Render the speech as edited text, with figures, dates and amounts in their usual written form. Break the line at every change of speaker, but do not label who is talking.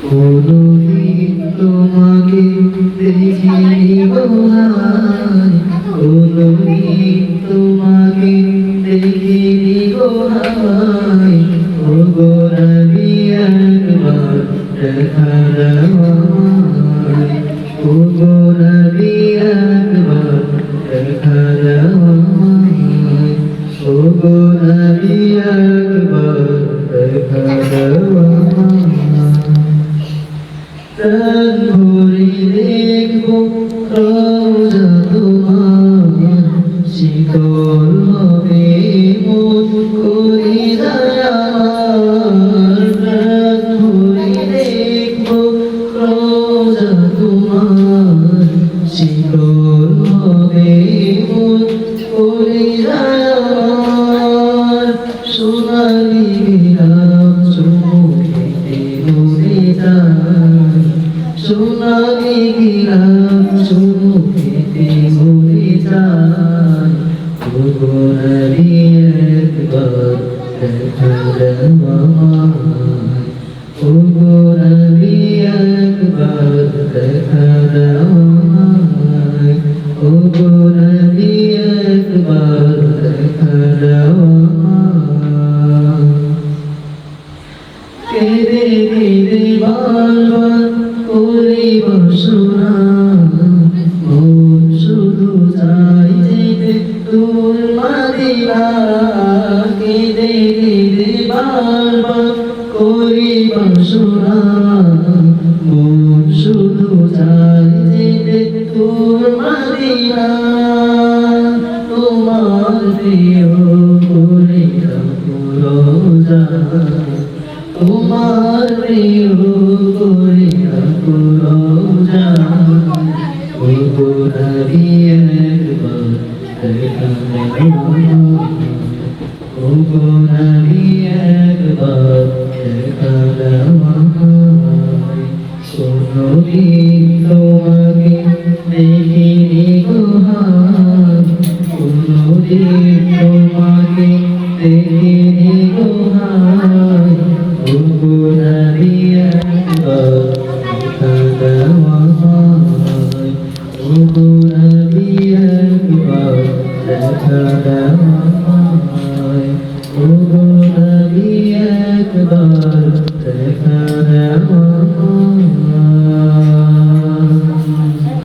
কোনদিন তোমাকে দেখিনি গো হায়, কোনদিন তোমাকে দেখিনি গো হায়, ওগো নবী একবার দেখা দাও আমায়, ওগো নবী একবার দেখা দাও আমায়, ওগো নবী একবার দেখা দাও আমায়। প্রাণ ভরে দেখবো রওজা তোমার, শীতল হবে মন কলিজায় আমার। প্রাণ ভরে দেখবো রওজা তোমার, শীতল হবে মন কলিজায় আমার। সোনালি গেলাম চুমুকেতে মরে যায়, সোনালি গেলাম চুমুকেতে মরে যায়, ওগো নবী একবার দেখা দাও আমায়, ওগো নবী একবার দেখা দাও আমায়, ওগো নবী একবার দেখা দাও আমায়। কেঁদে কেঁদে বারবার করি বাসনা, মন শুধু চাই যেতে তোর মদিনা। কেঁদে কেঁদে বারবার করি বাসনা, মন শুধু চাই যেতে তোর মদিনা। তোমার প্রিয় করে রাখো রোজা, তোমার প্রিয় করে রাখো রোজা, ওগো নবী একবার দেখা দাও আমায়, ওগো নবী একবার দেখা দাও আমায়। কোনদিন তোমাকে দেখিনি গো হায়, কোনদিন তোমাকে দেখিনি গো হায়, ওগো নবী একবার দেখা দাও আমায়, ওগো নবী একবার দেখা দাও।